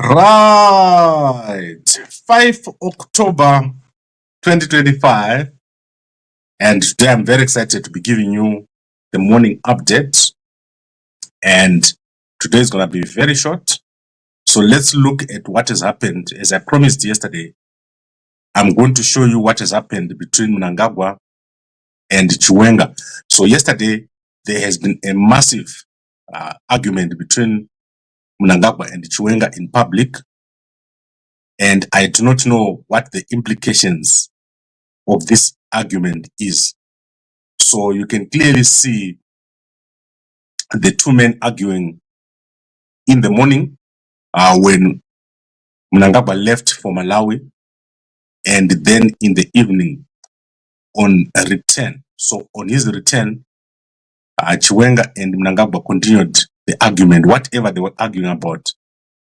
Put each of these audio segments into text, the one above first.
Right, 5 October 2025, and today I'm very excited to be giving you the morning update, and today is going to be very short. So let's look at what has happened. As I promised yesterday, I'm going to show you what has happened between Mnangagwa and Chiwenga. So yesterday, there has been a massive argument between Mnangagwa and Chiwenga in public, and I do not know what the implications of this argument is. So you can clearly see the two men arguing in the morning when Mnangagwa left for Malawi, and then in the evening on a return. So on his return, Chiwenga and Mnangagwa continued the argument. Whatever they were arguing about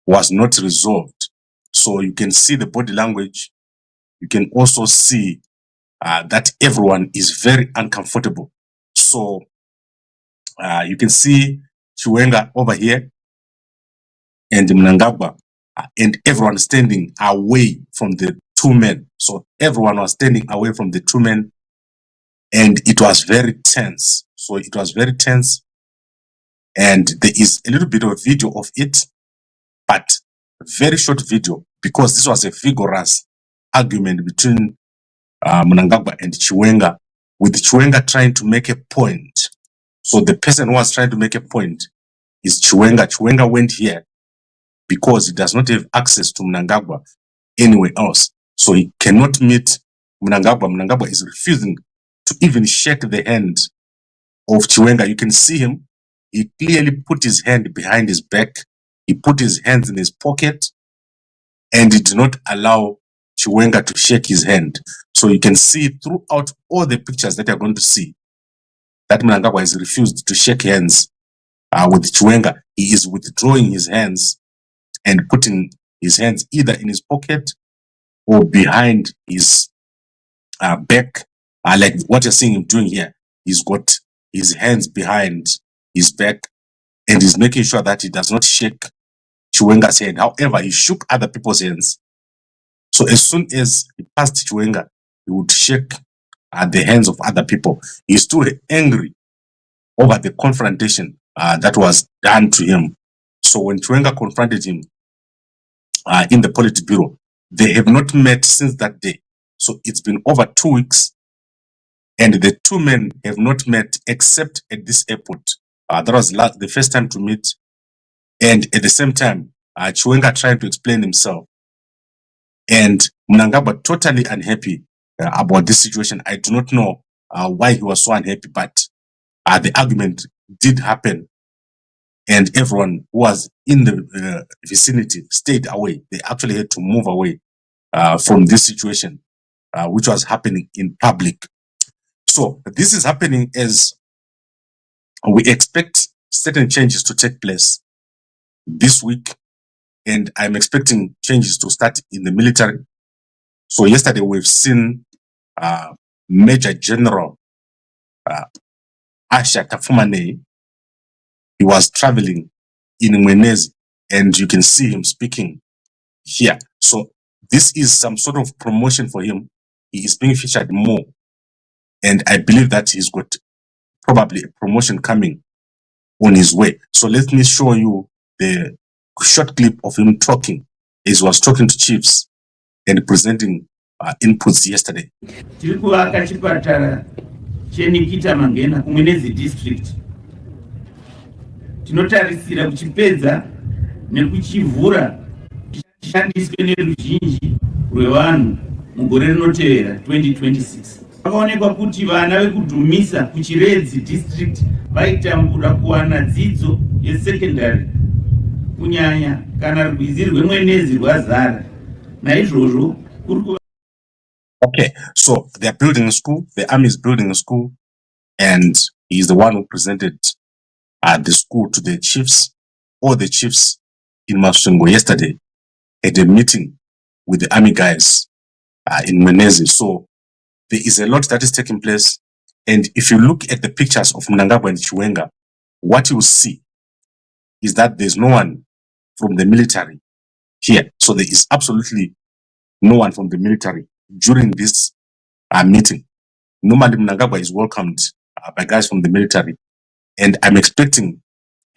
was not resolved. So you can see the body language. You can also see that everyone is very uncomfortable. So you can see Chiwenga over here and Mnangagwa and everyone standing away from the two men. So everyone was standing away from the two men, and it was very tense. So it was very tense, and there is a little bit of video of it, but very short video, because this was a vigorous argument between Mnangagwa and Chiwenga, with Chiwenga trying to make a point. So the person who was trying to make a point is Chiwenga. Chiwenga went here because he does not have access to Mnangagwa anywhere else. So he cannot meet Mnangagwa. Mnangagwa is refusing to even shake the hand of Chiwenga. You can see him. He clearly put his hand behind his back. He put his hands in his pocket, and he did not allow Chiwenga to shake his hand. So you can see throughout all the pictures that you're going to see that Mnangagwa has refused to shake hands with Chiwenga. He is withdrawing his hands and putting his hands either in his pocket or behind his back, like what you're seeing him doing here. He's got his hands behind his back, and he's making sure that he does not shake Chiwenga's hand. However, he shook other people's hands. So as soon as he passed Chiwenga, he would shake the hands of other people. He's still angry over the confrontation that was done to him. So when Chiwenga confronted him in the Politburo, they have not met since that day. So it's been over 2 weeks, and the two men have not met except at this airport. That was the first time to meet, and at the same time, Chiwenga tried to explain himself, and Mnangagwa totally unhappy about this situation. I do not know why he was so unhappy, but the argument did happen, and everyone who was in the vicinity stayed away. They actually had to move away from this situation, which was happening in public. So this is happening as we expect certain changes to take place this week, and I'm expecting changes to start in the military. So yesterday we've seen Major General Asher Tapfumaneyi. He was traveling in Mwenezi, and you can see him speaking here. So this is some sort of promotion for him. He is being featured more, and I believe that he's got probably a promotion coming on his way. So let me show you the short clip of him talking as he was talking to chiefs and presenting inputs yesterday. District. Tinotarisira kuchipedza nekuchivhura chishandiswe neruzhinji rwevanhu mugore rinotevera 2026. Pakaonekwa kuti vana vekudhumisa kuchiredzi district vaitambura kuwana dzidzo yesekondari kunyanya kana rwizi rwemwenezi rwazara. Naizvozvo kuri. Okay, so they're building a school, the army is building a school, and he's the one who presented the school to the chiefs. All the chiefs in Masvingo yesterday had a meeting with the army guys in Menezi. So there is a lot that is taking place, And if you look at the pictures of Mnangagwa and Chiwenga, what you see is that there's no one from the military here. So there is absolutely no one from the military during this meeting. Normally, Mnangagwa is welcomed by guys from the military. And I'm expecting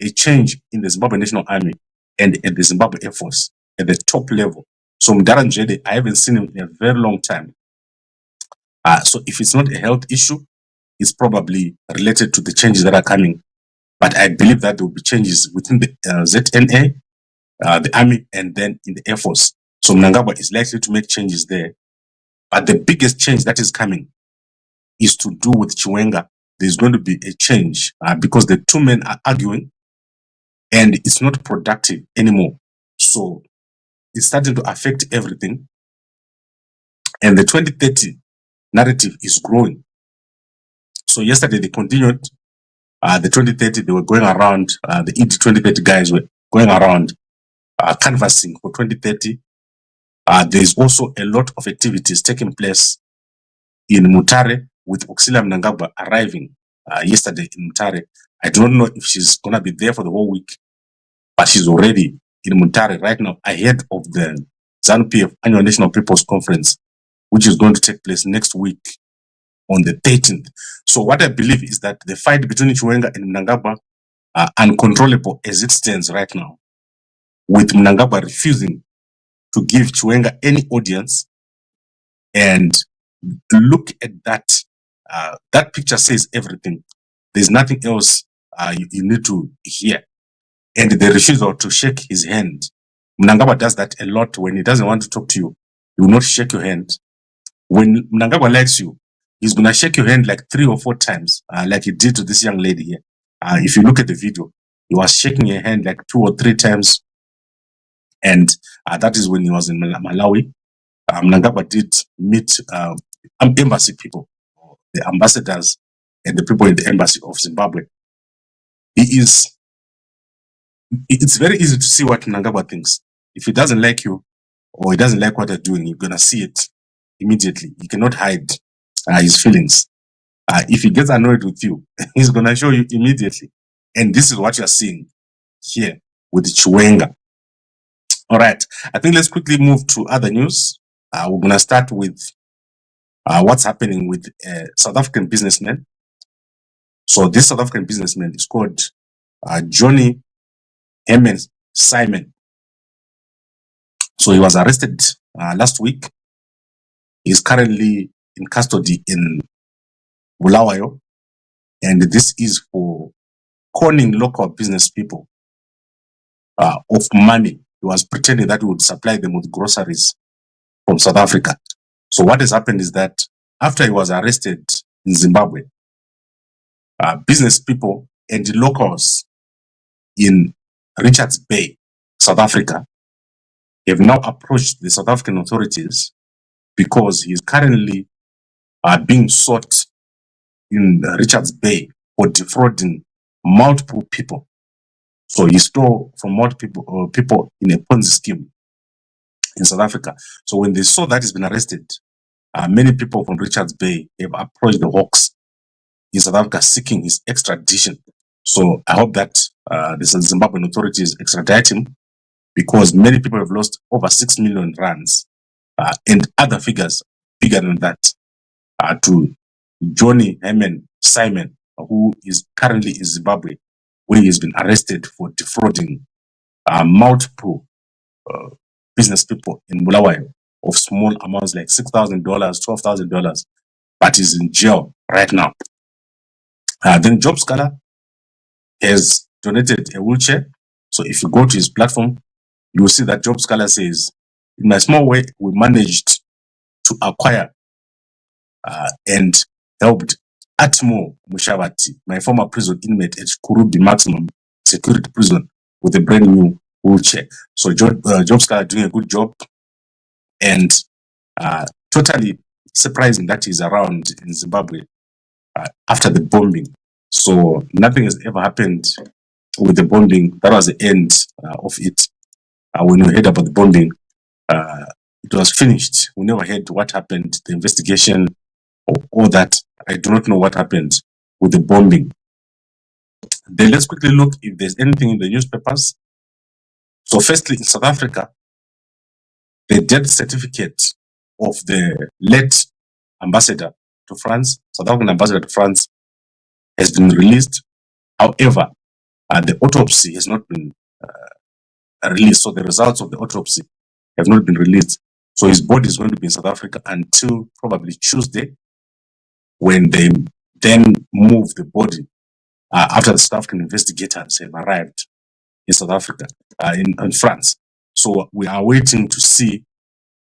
a change in the Zimbabwe National Army and at the Zimbabwe Air Force at the top level. So Mdara Njede, I haven't seen him in a very long time. So if it's not a health issue, it's probably related to the changes that are coming. But I believe that there will be changes within the ZNA, the Army, and then in the Air Force. So Mnangagwa is likely to make changes there. But the biggest change that is coming is to do with Chiwenga. There's going to be a change because the two men are arguing and it's not productive anymore. So it's starting to affect everything. And the 2030 narrative is growing. So yesterday they continued the 2030, they were going around, the ED 2030 guys were going around canvassing for 2030. There's also a lot of activities taking place in Mutare with Auxilia Mnangagwa arriving yesterday in Mutare. I don't know if she's going to be there for the whole week, but she's already in Mutare right now ahead of the ZANU-PF Annual National People's Conference, which is going to take place next week on the 13th. So what I believe is that the fight between Chiwenga and Mnangagwa are uncontrollable as it stands right now, with Mnangagwa refusing to give Chiwenga any audience. And look at that. That picture says everything. There's nothing else you need to hear. And the refusal to shake his hand. Mnangagwa does that a lot. When he doesn't want to talk to you, he will not shake your hand. When Mnangagwa likes you, he's going to shake your hand like 3 or 4 times, like he did to this young lady here. If you look at the video, he was shaking her hand like 2 or 3 times. And that is when he was in Malawi. Mnangagwa did meet embassy people, the ambassadors and the people in the embassy of Zimbabwe. It's very easy to see what Mnangagwa thinks. If he doesn't like you or he doesn't like what you're doing, you're going to see it immediately. He cannot hide his feelings. If he gets annoyed with you, he's going to show you immediately. And this is what you're seeing here with Chiwenga. All right. I think let's quickly move to other news. We're going to start with what's happening with South African businessman. So this South African businessman is called Johnny Herman Saaiman. So he was arrested last week. He's currently in custody in Bulawayo. And this is for conning local business people of money. He was pretending that he would supply them with groceries from South Africa. So what has happened is that after he was arrested in Zimbabwe, business people and the locals in Richards Bay, South Africa, have now approached the South African authorities because he is currently being sought in Richards Bay for defrauding multiple people. So he stole from multiple people in a Ponzi scheme in South Africa. So when they saw that he's been arrested, many people from Richards Bay have approached the Hawks in South Africa seeking his extradition. So I hope that the Zimbabwean authorities extradite him, because many people have lost over 6 million rands and other figures bigger than that to Johnny Herman Saaiman, who is currently in Zimbabwe, where he has been arrested for defrauding multiple business people in Bulawayo of small amounts like $6,000, $12,000, but is in jail right now. Then Job Scholar has donated a wheelchair. So if you go to his platform, you will see that Job Scholar says, in my small way, we managed to acquire and helped Atmo Mushavati, my former prison inmate at Kurubi Maximum Security Prison, with a brand new wheelchair. So Job Scholar doing a good job, and totally surprising that he's around in Zimbabwe after the bombing. So nothing has ever happened with the bombing. That was the end of it. When we heard about the bombing, it was finished. We never heard what happened, the investigation, or all that. I do not know what happened with the bombing. Then let's quickly look if there's anything in the newspapers. So firstly, in South Africa, the death certificate of the late ambassador to France, South African ambassador to France, has been released. However, the autopsy has not been released. So the results of the autopsy have not been released. So his body is going to be in South Africa until probably Tuesday, when they then move the body after the South African investigators have arrived in South Africa, in France. So we are waiting to see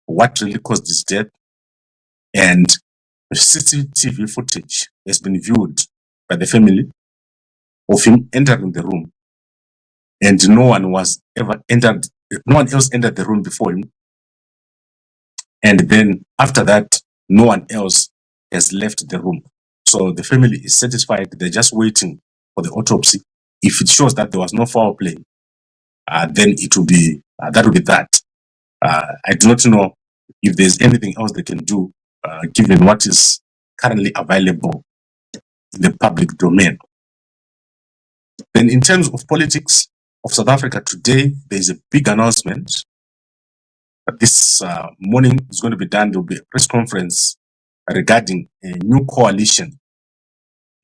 what really caused his death. And CCTV footage has been viewed by the family of him entering the room, and no one else entered the room before him. And then after that, no one else has left the room. So the family is satisfied. They're just waiting for the autopsy. If it shows that there was no foul play, then it will be that will be that. I do not know if there's anything else they can do, given what is currently available in the public domain. Then in terms of politics of South Africa today, there is a big announcement. This morning is going to be done. There will be a press conference regarding a new coalition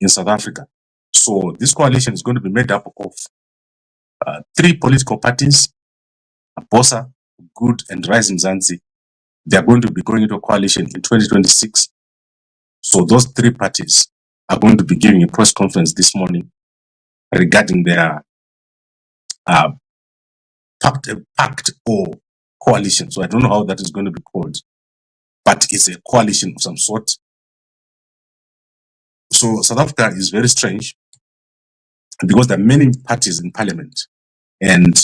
in South Africa. So this coalition is going to be made up of 3 political parties: Bosa, Good, and Rising Zanzi. They are going to be going into a coalition in 2026. So those 3 parties are going to be giving a press conference this morning regarding their pact or coalition. So I don't know how that is going to be called, but it's a coalition of some sort. So South Africa is very strange because there are many parties in parliament, and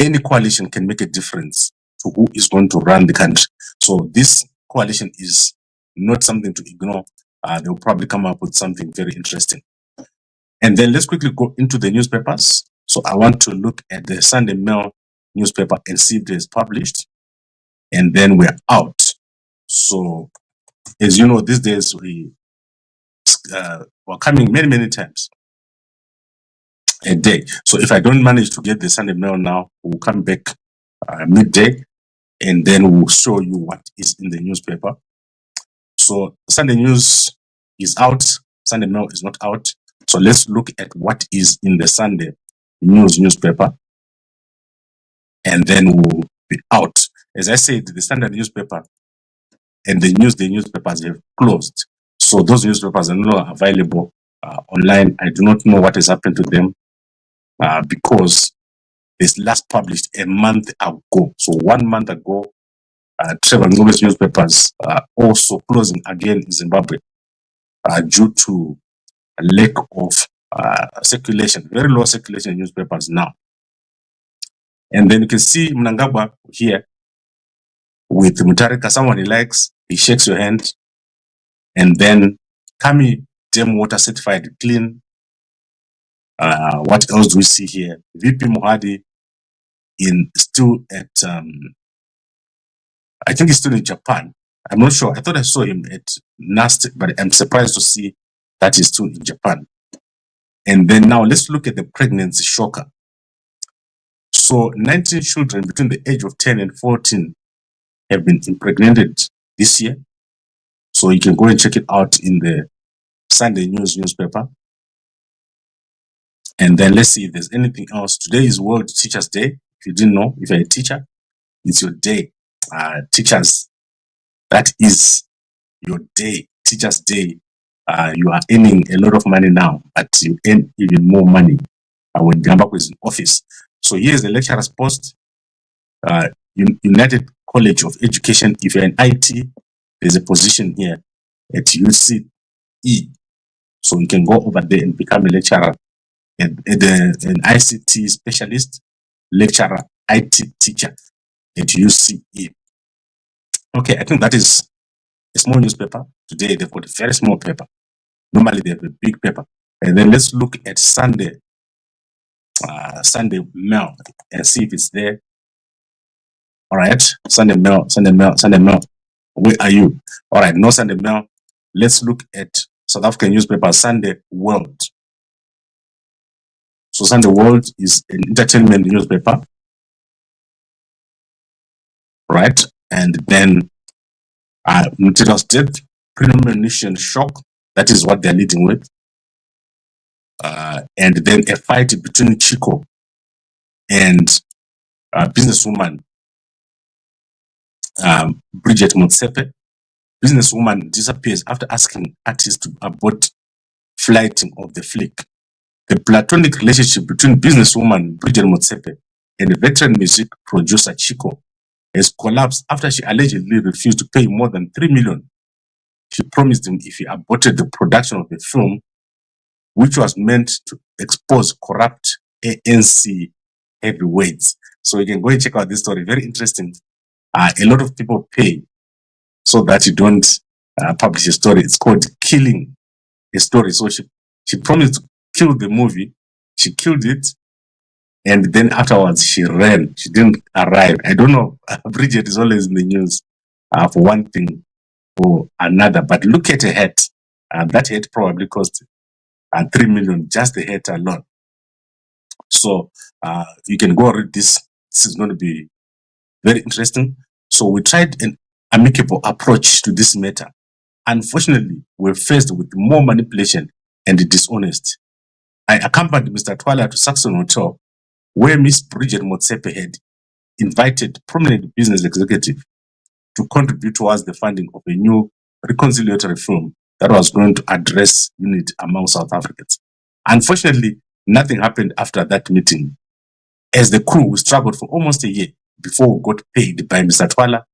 any coalition can make a difference to who is going to run the country. So this coalition is not something to ignore. They'll probably come up with something very interesting. And then let's quickly go into the newspapers. So I want to look at the Sunday Mail newspaper and see if it is published. And then we're out. So as you know, these days we're coming many times a day. So if I don't manage to get the Sunday Mail now, we'll come back midday, and then we'll show you what is in the newspaper. So Sunday News is out, Sunday Mail is not out. So let's look at what is in the Sunday News newspaper, and then we'll be out. As I said, the Standard newspaper and the Newsday newspapers have closed. So those newspapers are no longer available online. I do not know what has happened to them because this last published a month ago. So 1 month ago, Trevor Ngobe's newspapers are also closing again in Zimbabwe due to a lack of circulation, very low circulation in newspapers now. And then you can see Mnangagwa here with Mutarika, someone he likes, he shakes your hand. And then Kami Dam Water certified clean. What else do we see here? VP Mohadi still at I think he's still in Japan. I'm not sure. I thought I saw him at NAST, but I'm surprised to see that he's still in Japan. And then now let's look at the pregnancy shocker. So 19 children between the age of 10 and 14 have been impregnated this year. So you can go and check it out in the Sunday News newspaper. And then let's see if there's anything else. Today is World Teachers Day. If you didn't know, if you're a teacher, it's your day. Teachers, that is your day. Teachers Day. You are earning a lot of money now, but you earn even more money when Gambakwe is in office. So here's the lecturer's post. United College of Education. If you're in IT, there's a position here at UCE. So you can go over there and become a lecturer, an ICT specialist, lecturer, IT teacher at UCE. Okay, I think that is a small newspaper. Today they've got a very small paper. Normally they have a big paper. And then let's look at Sunday Mail and see if it's there. All right, Sunday Mail. Where are you? All right, no Sunday Mail. Let's look at South African newspaper, Sunday World. So Sunday World is an entertainment newspaper, right? And then Mutira's death, premonition shock, that is what they're leading with. And then a fight between Chico and businesswoman Bridget Motsepe. Businesswoman disappears after asking artists to abort flighting of the flick. The platonic relationship between businesswoman Bridget Motsepe and veteran music producer Chico has collapsed after she allegedly refused to pay more than 3 million. She promised him if he aborted the production of the film, which was meant to expose corrupt ANC heavyweights. So you can go and check out this story. Very interesting. A lot of people pay so that you don't publish a story. It's called killing a story. So she promised to kill the movie. She killed it. And then afterwards, she ran. She didn't arrive. I don't know. Bridget is always in the news for one thing or another. But look at her hat. That hat probably cost 3 million, just the hat alone. So you can go read this. This is going to be very interesting. So we tried an amicable approach to this matter. Unfortunately, we're faced with more manipulation and dishonest. I accompanied Mr. Twala to Saxon Hotel, where Miss Bridget Motsepe had invited prominent business executive to contribute towards the funding of a new reconciliatory film that was going to address unity among South Africans. Unfortunately, nothing happened after that meeting. As the crew, we struggled for almost a year before we got paid by Mr. Twala,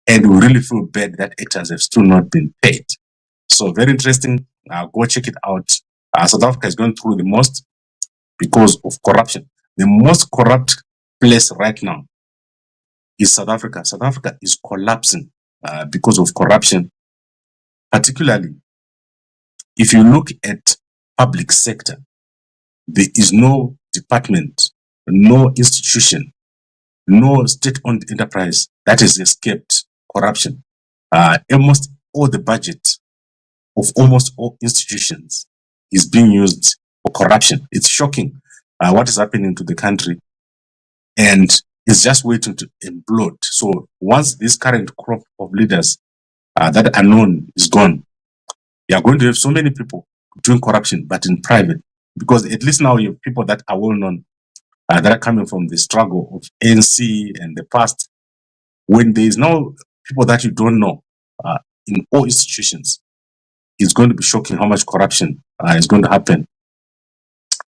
and we really feel bad that actors have still not been paid. So very interesting. Go check it out. South Africa is going through the most because of corruption. The most corrupt place right now is South Africa. South Africa is collapsing because of corruption. Particularly, if you look at public sector, there is no department, no institution, no state-owned enterprise that has escaped corruption. Almost all the budget of almost all institutions is being used for corruption. It's shocking what is happening to the country, and it's just waiting to implode. So once this current crop of leaders that are known is gone, you are going to have so many people doing corruption, but in private, because at least now you have people that are well known, that are coming from the struggle of ANC and the past. When there is now people that you don't know in all institutions, it's going to be shocking how much corruption is going to happen.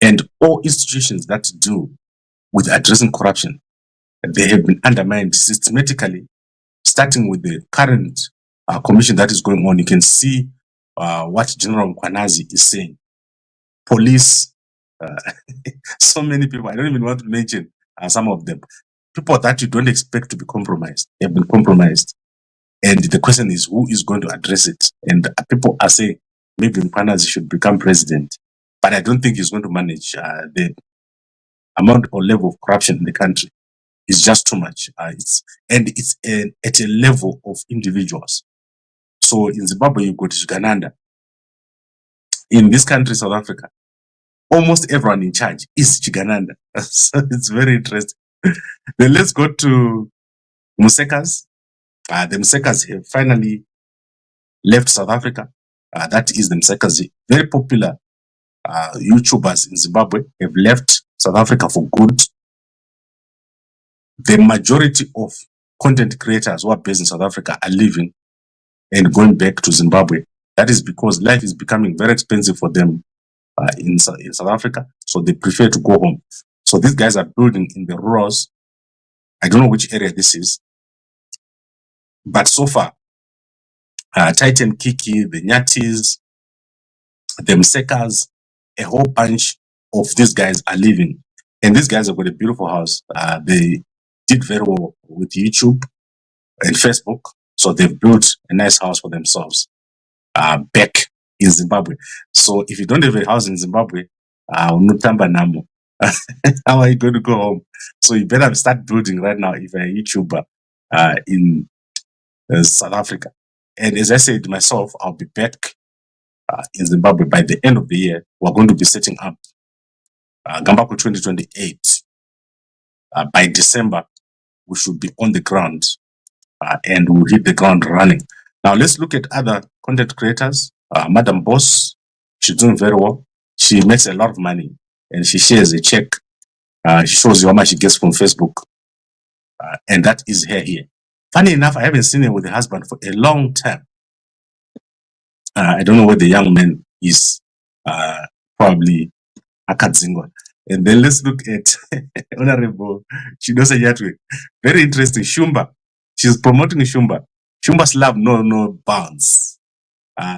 And all institutions that do with addressing corruption, they have been undermined systematically, starting with the current commission that is going on. You can see what General Mkwanazi is saying. Police, so many people, I don't even want to mention some of them. People that you don't expect to be compromised have been compromised. And the question is, who is going to address it? And people are saying maybe Mkwanazi should become president, but I don't think he's going to manage. The amount or level of corruption in the country is just too much. It's at a level of individuals. So in Zimbabwe, you've got Chigananda. In this country, South Africa, almost everyone in charge is Chigananda. So it's very interesting. Then let's go to Musekas. The Musekas have finally left South Africa. That is the Musekas, very popular YouTubers in Zimbabwe have left South Africa for good. The majority of content creators who are based in South Africa are leaving and going back to Zimbabwe. That is because life is becoming very expensive for them in South Africa, so they prefer to go home. So these guys are building in the rurals. I don't know which area this is, but so far, Titan Kiki, the Nyatis, the Msekas, a whole bunch of these guys are leaving. And these guys have got a beautiful house. They did very well with YouTube and Facebook. So they've built a nice house for themselves back in Zimbabwe. So if you don't have a house in Zimbabwe, unotamba namo. How are you going to go home? So you better start building right now if you're a YouTuber in South Africa. And as I said myself, I'll be back in Zimbabwe. By the end of the year, we're going to be setting up Gambakwe 2028. By December, we should be on the ground and we'll hit the ground running. Now, let's look at other content creators. Madam Boss, she's doing very well. She makes a lot of money and she shares a check. She shows you how much she gets from Facebook. And that is her here. Funny enough, I haven't seen her with her husband for a long time. I don't know where the young man is. Probably Akadzingo. And then let's look at Honorable Chidosa Yatwe. Very interesting. Shumba. She's promoting Shumba. Shumba's love no bounds.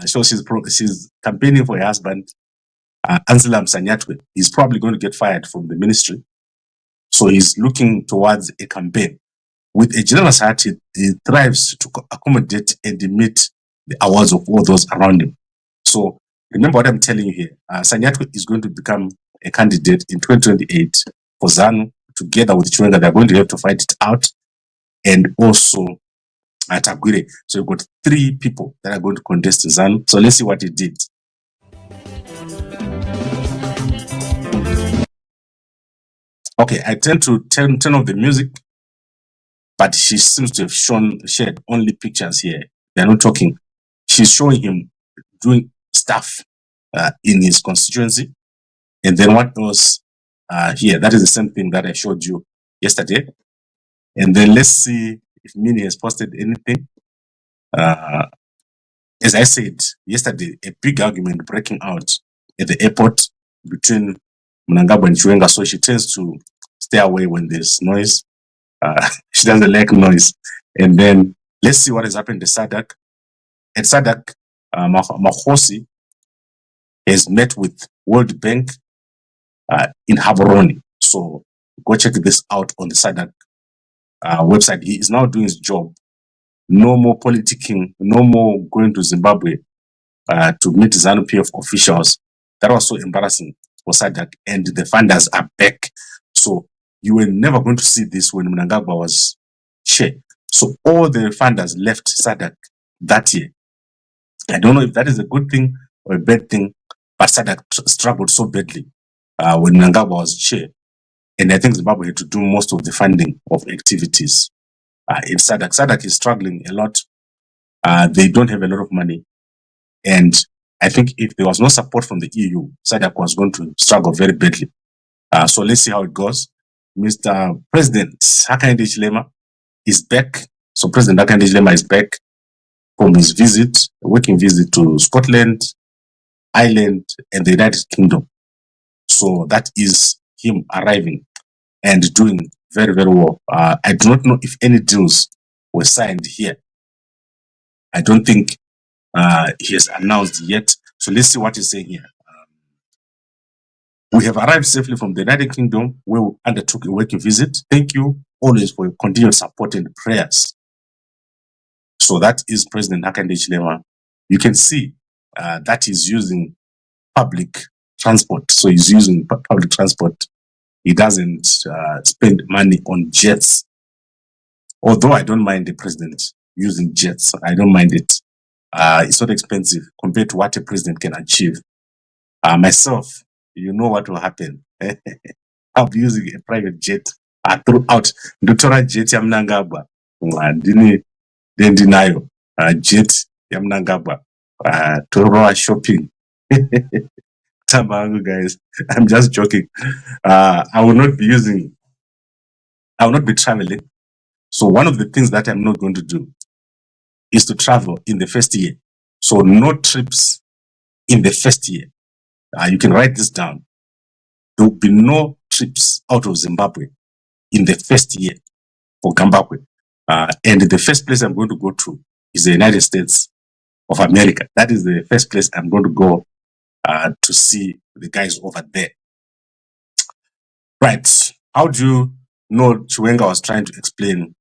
So she's campaigning for her husband, Anselam Sanyatwe. He's probably going to get fired from the ministry. So he's looking towards a campaign. With a generous heart, he thrives to accommodate and meet the awards of all those around him. So remember what I'm telling you here. Sanyatwe is going to become a candidate in 2028 for ZANU together with Chiwenga. They're going to have to fight it out. And also at Aguirre. So you've got 3 people that are going to contest ZANU. So let's see what he did. Okay, I tend to turn off the music, but she seems to have shared only pictures here. They're not talking. She's showing him doing stuff in his constituency. And then what else here? That is the same thing that I showed you yesterday. And then let's see if Mini has posted anything. As I said yesterday, a big argument breaking out at the airport between Mnangagwa and Chiwenga. So she tends to stay away when there's noise. She doesn't like noise. And then let's see what has happened to SADC. At SADC, Mahosi has met with World Bank in Gaborone. So go check this out on the SADC website. He is now doing his job. No more politicking, no more going to Zimbabwe to meet ZANU PF officials. That was so embarrassing for SADC, and the funders are back. So you were never going to see this when Mnangagwa was chair. So all the funders left SADC that year. I don't know if that is a good thing or a bad thing, but SADC struggled so badly when Mnangagwa was chair. And I think Zimbabwe had to do most of the funding of activities in SADC. SADC is struggling a lot. They don't have a lot of money. And I think if there was no support from the EU, SADC was going to struggle very badly. So let's see how it goes. Mr. President Hakainde Hichilema is back. So President Hakainde Hichilema is back from his visit, a working visit to Scotland, Ireland, and the United Kingdom. So that is him arriving and doing very, very well. I do not know if any deals were signed here. I don't think he has announced yet. So let's see what he's saying here. We have arrived safely from the United Kingdom where we undertook a working visit. Thank you always for your continued support and prayers. So that is President Hakainde Hichilema. You can see that he's using public transport. So he's using public transport. He doesn't spend money on jets. Although I don't mind the president using jets. I don't mind it. It's not expensive compared to what a president can achieve. Myself, you know what will happen. I'll be using a private jet throughout. Ndotora jet ya Mnangagwa. Then denial. Jet ya Mnangagwa. Toroa shopping. Guys, I'm just joking. I will not be traveling. So one of the things that I'm not going to do is to travel in the first year. So no trips in the first year. You can write this down. There will be no trips out of Zimbabwe in the first year for Gambakwe. And the first place I'm going to go to is the United States of America. That is the first place I'm going to go to see the guys over there. Right. How do you know Chiwenga was trying to explain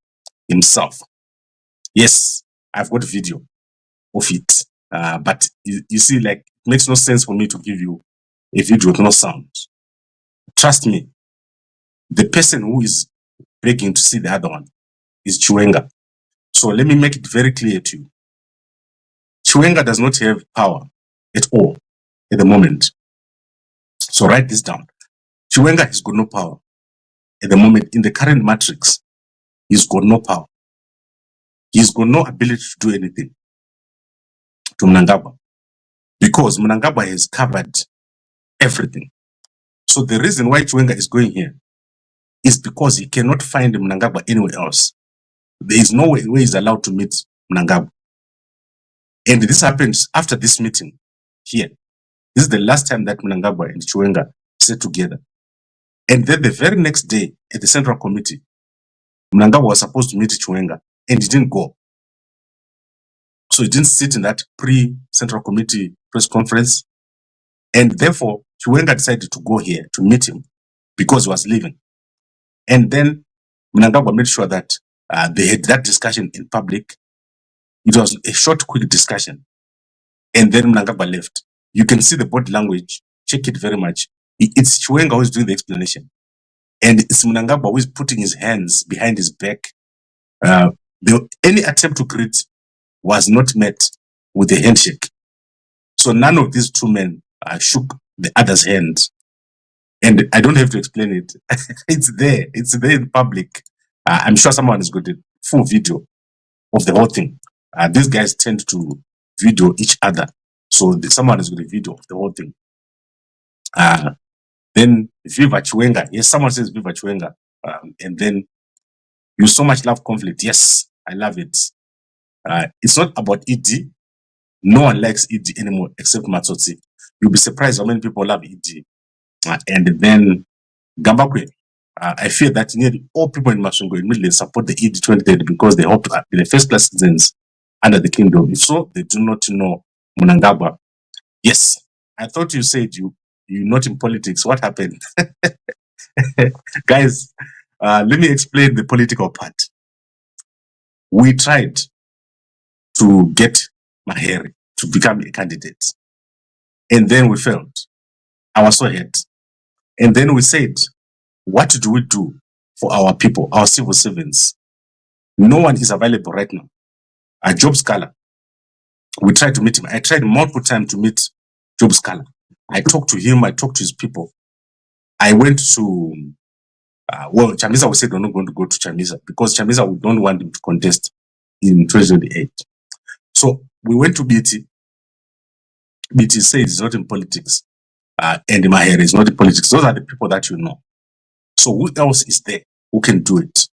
himself? Yes, I've got a video of it. But you see, like, it makes no sense for me to give you a video with no sound. Trust me, the person who is begging to see the other one is Chiwenga. So let me make it very clear to you. Chiwenga does not have power at all at the moment. So write this down. Chiwenga has got no power at the moment in the current matrix. He's got no power. He's got no ability to do anything to Mnangagwa because Mnangagwa has covered everything. So the reason why Chiwenga is going here is because he cannot find Mnangagwa anywhere else. There is no way he's allowed to meet Mnangagwa. And this happens after this meeting here. This is the last time that Mnangagwa and Chiwenga sat together. And then the very next day at the Central Committee, Mnangagwa was supposed to meet Chiwenga and he didn't go. So he didn't sit in that pre-Central Committee press conference. And therefore, Chiwenga decided to go here to meet him because he was leaving. And then Mnangagwa made sure that they had that discussion in public. It was a short, quick discussion. And then Mnangagwa left. You can see the body language. Check it very much. It's Chiwenga who is doing the explanation. And it's Mnangagwa who is putting his hands behind his back. Any attempt to greet was not met with a handshake. So none of these two men shook the other's hand. And I don't have to explain it. It's there. It's there in public. I'm sure someone has got a full video of the whole thing. These guys tend to video each other. So someone has got a video of the whole thing. Then Viva Chiwenga. Yes, someone says Viva Chiwenga. And then you so much love conflict. Yes, I love it. It's not about ED. No one likes ED anymore except Matsotsi. You'll be surprised how many people love ED. And then Gambakwe. I fear that nearly all people in Masvingo immediately support the ED 2030 because they hope to be the first class citizens under the kingdom. If so, they do not know Mnangagwa. Yes, I thought you said you're not in politics. What happened? Guys, let me explain the political part. We tried to get Mahere to become a candidate. And then we failed. I was so hurt. And then we said, what do we do for our people, our civil servants? No one is available right now. A Job Scholar, we tried to meet him. I tried multiple times to meet Job Scholar. I talked to him, I talked to his people. I went to, well, Chamisa we said we're not going to go to Chamisa because Chamisa we don't want him to contest in 2028. So we went to BT. BT said it's not in politics. And Mahere is not in politics. Those are the people that you know. So who else is there who can do it?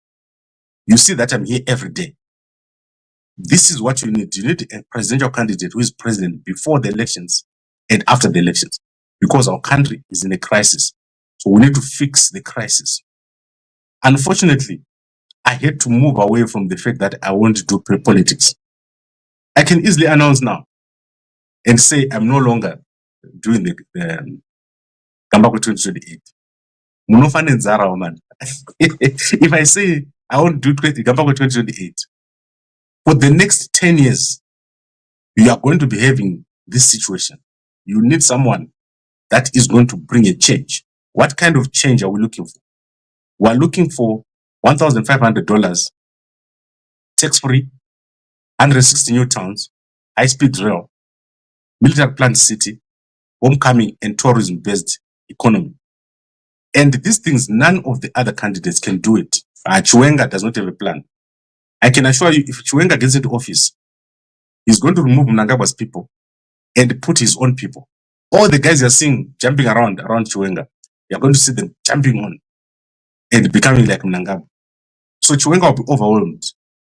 You see that I'm here every day. This is what you need. You need a presidential candidate who is president before the elections and after the elections because our country is in a crisis. So we need to fix the crisis. Unfortunately, I had to move away from the fact that I want to do politics. I can easily announce now and say I'm no longer doing the Gambakwe 2028. Munofane Nzara, man. If I say I want to do Gambakwe 2028, for the next 10 years, you are going to be having this situation. You need someone that is going to bring a change. What kind of change are we looking for? We are looking for $1,500 tax-free, 160 new towns, high-speed rail, military planned city, homecoming and tourism-based economy. And these things, none of the other candidates can do it. Chiwenga does not have a plan. I can assure you, if Chiwenga gets into office, he's going to remove Mnangagwa's people and put his own people. All the guys you're seeing jumping around Chiwenga, you're going to see them jumping on and becoming like Mnangagwa. So Chiwenga will be overwhelmed.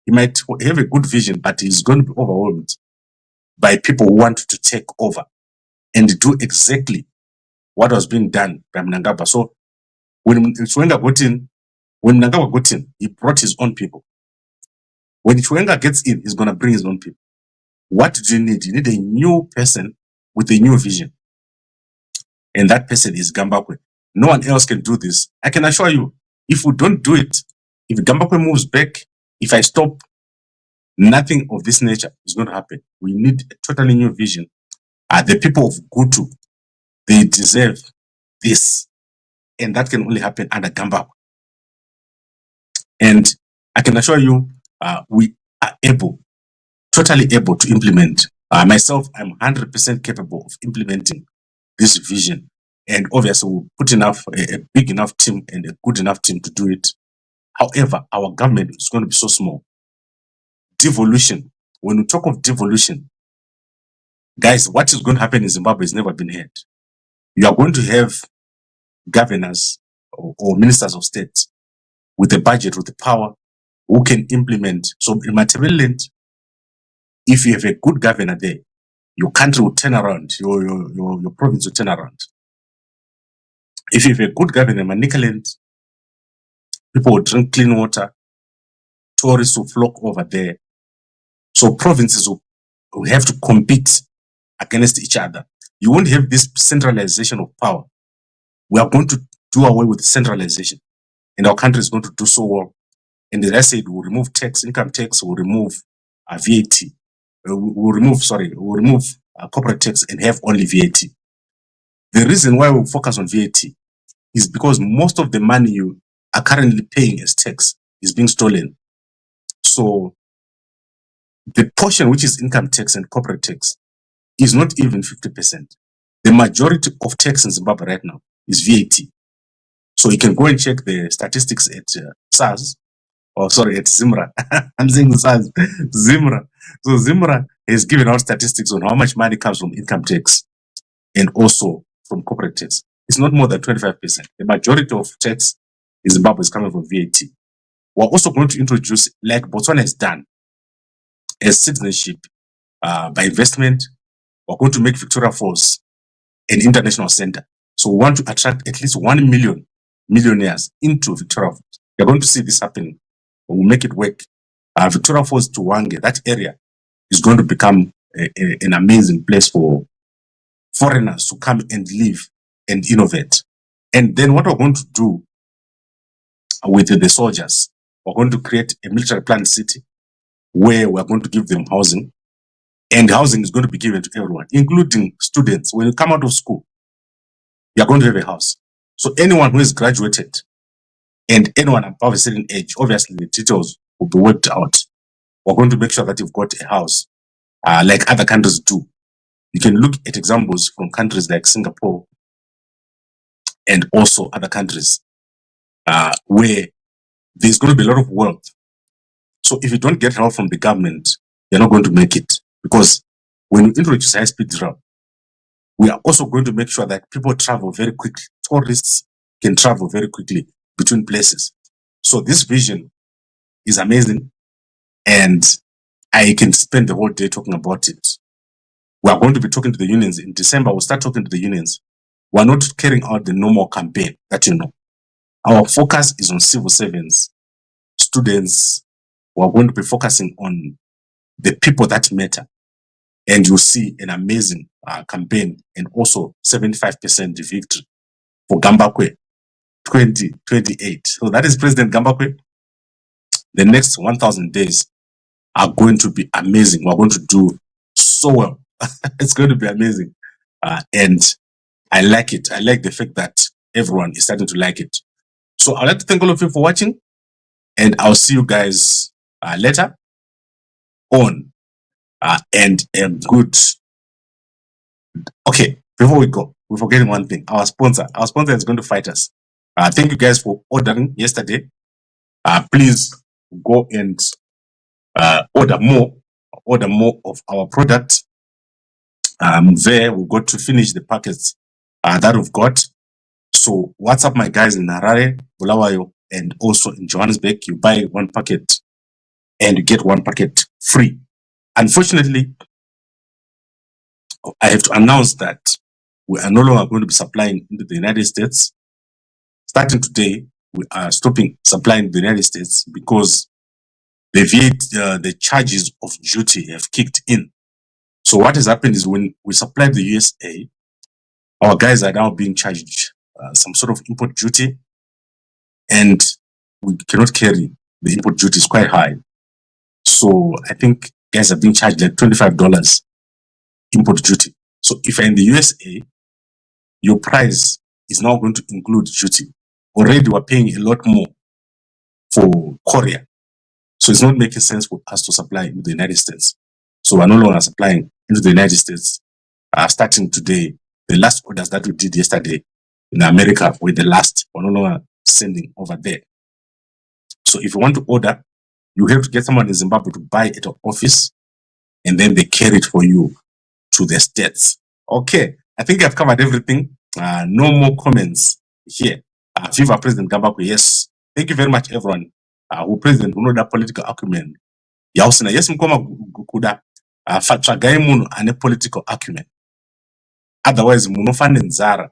He might have a good vision, but he's going to be overwhelmed by people who want to take over and do exactly what was being done by Mnangagwa. So when Chiwenga got in, when Mnangagwa got in, he brought his own people. When Chiwenga gets in, he's going to bring his own people. What do you need? You need a new person with a new vision. And that person is Gambakwe. No one else can do this. I can assure you, if we don't do it, if Gambakwe moves back, if I stop, nothing of this nature is going to happen. We need a totally new vision. The people of Gutu, they deserve this. And that can only happen under Gambakwe. And I can assure you, we are able, totally able to implement Myself, I'm 100% capable of implementing this vision. And obviously, we'll put enough, a big enough team and a good enough team to do it. However, our government is going to be so small. Devolution. When we talk of devolution, guys, what is going to happen in Zimbabwe has never been heard. You are going to have governors or ministers of state with a budget, with the power, who can implement. So in Matabeleland, if you have a good governor there, your country will turn around, your province will turn around. If you have a good governor in Manicaland, people will drink clean water, tourists will flock over there. So provinces will have to compete against each other. You won't have this centralization of power. We are going to do away with centralization, and our country is going to do so well. And as I said, we'll remove tax, income tax, we'll remove VAT. We'll remove corporate tax and have only VAT. The reason why we focus on VAT is because most of the money you are currently paying as tax is being stolen. So the portion which is income tax and corporate tax is not even 50%. The majority of tax in Zimbabwe right now is VAT. So you can go and check the statistics at SARS, or sorry, at ZIMRA. I'm saying SARS, ZIMRA. So ZIMRA has given out statistics on how much money comes from income tax and also from corporate tax. It's not more than 25%. The majority of tax in Zimbabwe is coming from VAT. We're also going to introduce, like Botswana has done, as citizenship by investment. We're going to make Victoria Falls an international center. So we want to attract at least 1 million millionaires into Victoria Falls. You're going to see this happening. We'll make it work. Victoria Falls to Wange, that area is going to become an amazing place for foreigners to come and live and innovate. And then what we're going to do with the soldiers, we're going to create a military planned city where we're going to give them housing. And housing is going to be given to everyone, including students. When you come out of school, you're going to have a house. So anyone who has graduated and anyone above a certain age, obviously the details will be worked out. We're going to make sure that you've got a house like other countries do. You can look at examples from countries like Singapore and also other countries where there's going to be a lot of wealth. So if you don't get help from the government, you're not going to make it. Because when you introduce high-speed rail, we are also going to make sure that people travel very quickly. Tourists can travel very quickly between places. So this vision is amazing, and I can spend the whole day talking about it. We are going to be talking to the unions in December. We'll start talking to the unions. We're not carrying out the normal campaign that you know. Our focus is on civil servants, students. We're going to be focusing on the people that matter. And you'll see an amazing campaign and also 75% victory for Gambakwe 2028. So that is President Gambakwe. The next 1,000 days are going to be amazing. We're going to do so well. It's going to be amazing. And I like it. I like the fact that everyone is starting to like it. So I'd like to thank all of you for watching. And I'll see you guys later on. And good. Okay, before we go, we're forgetting one thing. Our sponsor is going to fight us. Thank you guys for ordering yesterday. Please go and order more of our product. There we got to finish the packets that we've got. So WhatsApp my guys in Harare, Bulawayo, and also in Johannesburg. You buy one packet and you get one packet free. Unfortunately, I have to announce that we are no longer going to be supplying into the United States. Starting today, we are stopping supplying to the United States because the VAT, the charges of duty have kicked in. So what has happened is when we supply the USA, our guys are now being charged some sort of import duty, and we cannot carry the import duty. Is quite high. So I think guys are being charged like $25 import duty. So if you're in the USA, your price is now going to include duty. Already we're paying a lot more for courier. So it's not making sense for us to supply in the United States. So we're no longer supplying into the United States, starting today. The last orders that we did yesterday in America were the last. We're no longer sending over there. So if you want to order, you have to get someone in Zimbabwe to buy at an office, and then they carry it for you to the States. Okay, I think I've covered everything. No more comments here. Viva President Gambakwe, yes. Thank you very much, everyone. Who President, who know that political acumen. Yausina, yes, mkoma kuda. Fatragai munu ane political acumen. Otherwise, munofane nzara.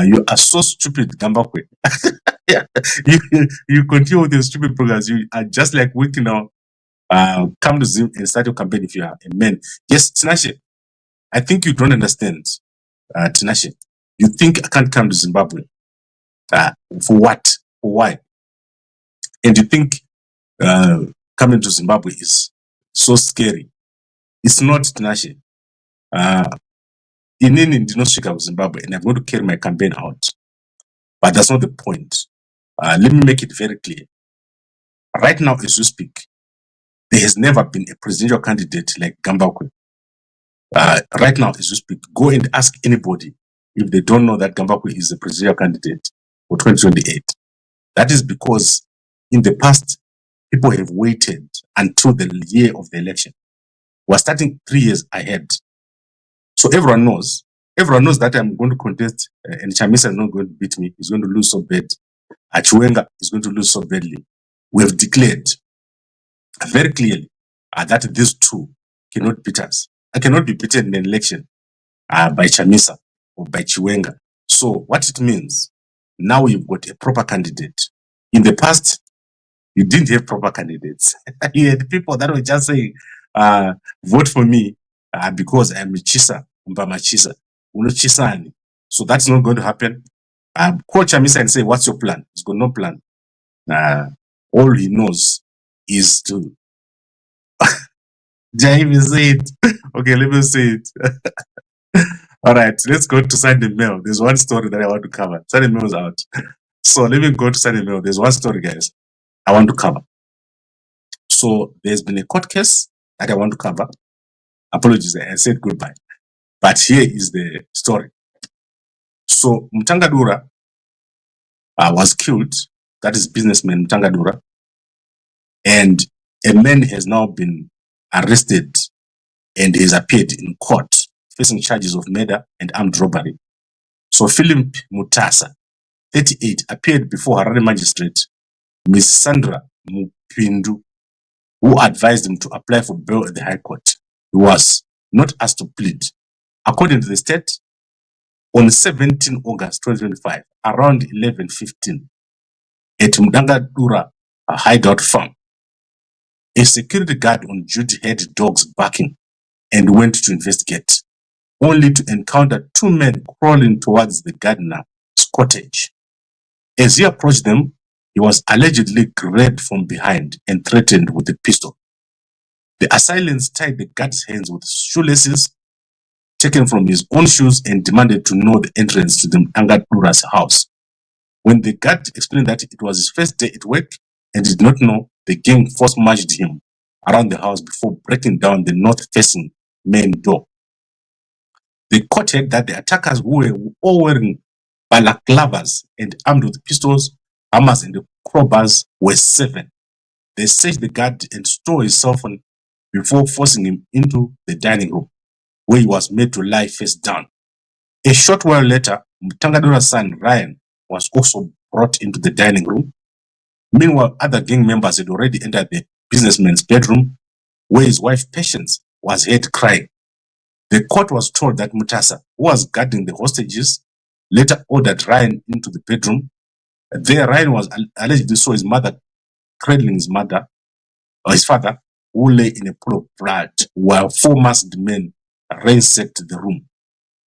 You are so stupid, Gambakwe. Yeah. You continue with your stupid programs. You are just like waiting now. Come to Zoom and start your campaign if you are a man. Yes, Tinashe, I think you don't understand. Tinashe, you think I can't come to Zimbabwe? For what? For why? And you think coming to Zimbabwe is so scary? It's not, Tinashe. Inini ndinosvika Zimbabwe, and I'm going to carry my campaign out. But that's not the point. Let me make it very clear. Right now, as we speak, there has never been a presidential candidate like Gambakwe. Right now, as we speak, go and ask anybody if they don't know that Gambakwe is a presidential candidate for 2028. That is because in the past, people have waited until the year of the election. We're starting 3 years ahead. So everyone knows that I'm going to contest, and Chamisa is not going to beat me. He's going to lose so bad. Chiwenga is going to lose so badly. We have declared very clearly that these two cannot beat us. I cannot be beaten in an election by Chamisa or by Chiwenga. So what it means, now you've got a proper candidate. In the past, you didn't have proper candidates. You had people that were just saying, vote for me because I'm a Chisa, Mbama Chisa, Uno Chisani. So that's not going to happen. Call Chamisa and say, what's your plan? He's got no plan. All he knows is to Jaime say it. Okay, let me say it. All right, let's go to Sunday Mail. There's one story that I want to cover. Sunday Mail is out. So let me go to Sunday Mail. There's one story, guys, I want to cover. So there's been a court case that I want to cover. Apologies, I said goodbye. But here is the story. So Mnangagwa was killed. That is businessman Mnangagwa. And a man has now been arrested and has appeared in court facing charges of murder and armed robbery. So Philip Mutasa, 38, appeared before Harare magistrate, Miss Sandra Mupindu, who advised him to apply for bail at the High Court. He was not asked to plead. According to the state, on 17 August 2025, around 11:15, at Mnangagwa hideout farm, a security guard on duty heard dogs barking and went to investigate, only to encounter two men crawling towards the gardener's cottage. As he approached them, he was allegedly grabbed from behind and threatened with a pistol. The assailants tied the guard's hands with shoelaces taken from his own shoes and demanded to know the entrance to the Mnangagwa's house. When the guard explained that it was his first day at work and did not know, the gang force marched him around the house before breaking down the north-facing main door. They quoted that the attackers, who were all wearing balaclavas and armed with pistols, hammers, and crowbars, were 7. They searched the guard and stole his cell phone before forcing him into the dining room, where he was made to lie face down. A short while later, Mnangagwa's son Ryan was also brought into the dining room. Meanwhile, other gang members had already entered the businessman's bedroom, where his wife Patience was heard crying. The court was told that Mutasa, who was guarding the hostages, later ordered Ryan into the bedroom. There, Ryan was allegedly saw his mother cradling his mother, or his father, who lay in a pool of blood, while 4 masked men ransacked the room.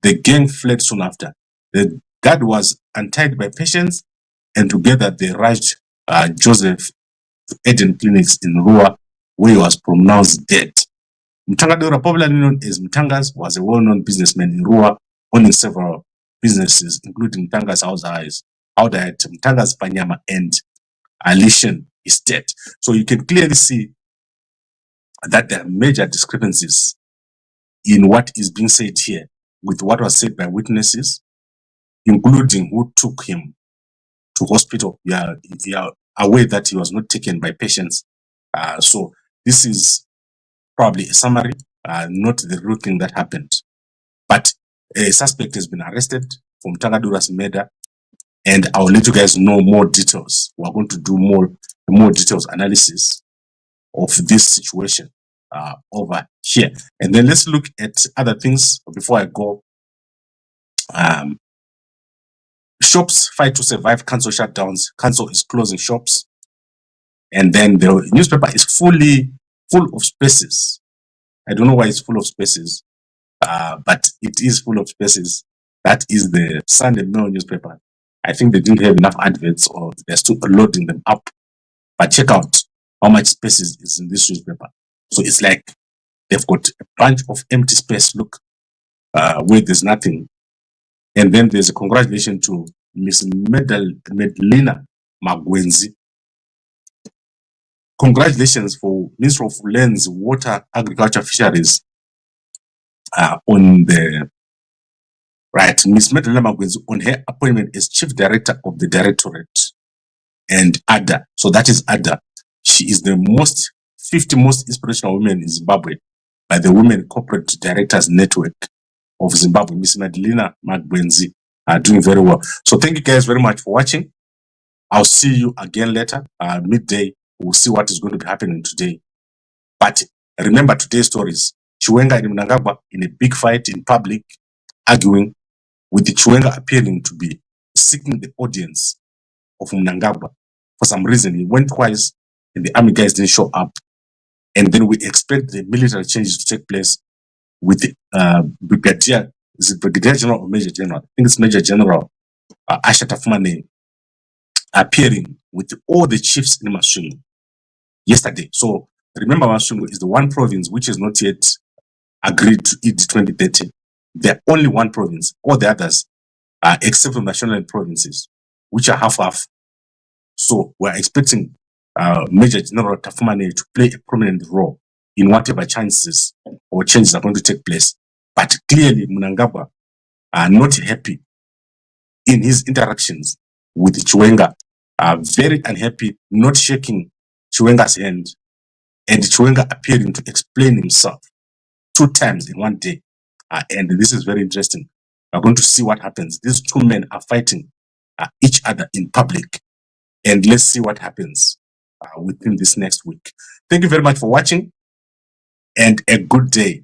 The gang fled soon after. The guard was untied by Patience, and together they rushed Joseph to Eden Clinics in Rua, where he was pronounced dead. Mnangagwa, popularly known as Mtangas, was a well-known businessman in Rua, owning several businesses, including Mtangas House Eyes, Outdiet, Mtangas Panyama, and Alishan Estate. So you can clearly see that there are major discrepancies in what is being said here with what was said by witnesses, including who took him to hospital. You are aware that he was not taken by patients. So this is probably a summary, not the real thing that happened. But a suspect has been arrested from Tangadura's murder, and I'll let you guys know more details. We're going to do more details analysis of this situation over here. And then let's look at other things before I go. Shops fight to survive council shutdowns. Council is closing shops. And then the newspaper is full of spaces. I don't know why it's full of spaces, but it is full of spaces. That is the Sunday Mail newspaper. I think they didn't have enough adverts, or they're still loading them up. But check out how much spaces is in this newspaper. So it's like they've got a bunch of empty space. Look, where there's nothing. And then there's a congratulations to Miss Medlina Magwenzi. Congratulations for Minister of Lands, Water, Agriculture, Fisheries on the right. Miss Medlina Magwenzi on her appointment as Chief Director of the Directorate and ADA. So that is ADA. She is the 50 most inspirational women in Zimbabwe by the Women Corporate Directors Network of Zimbabwe. Miss Medlina Magwenzi are doing very well. So thank you guys very much for watching. I'll see you again later, midday. We'll see what is going to be happening today. But remember today's stories. Chiwenga and Mnangagwa in a big fight in public, arguing, with the Chiwenga appearing to be seeking the audience of Mnangagwa. For some reason, he went twice and the army guys didn't show up. And then we expect the military changes to take place with the Brigadier, is it Brigadier General or Major General? I think it's Major General Asher Tapfumaneyi appearing with all the chiefs in Masungu yesterday. So remember, Masungu is the one province which is not yet agreed to ED 2030. They're only one province. All the others, except for national provinces, which are half-half. So we're expecting Major General Tapfumaneyi to play a prominent role in whatever chances or changes are going to take place. But clearly, Mnangagwa are not happy in his interactions with Chiwenga, very unhappy, not shaking Chiwenga's hand, and Chiwenga appearing to explain himself 2 times in one day. And this is very interesting. We're going to see what happens. These 2 men are fighting each other in public, and let's see what happens within this next week. Thank you very much for watching, and a good day.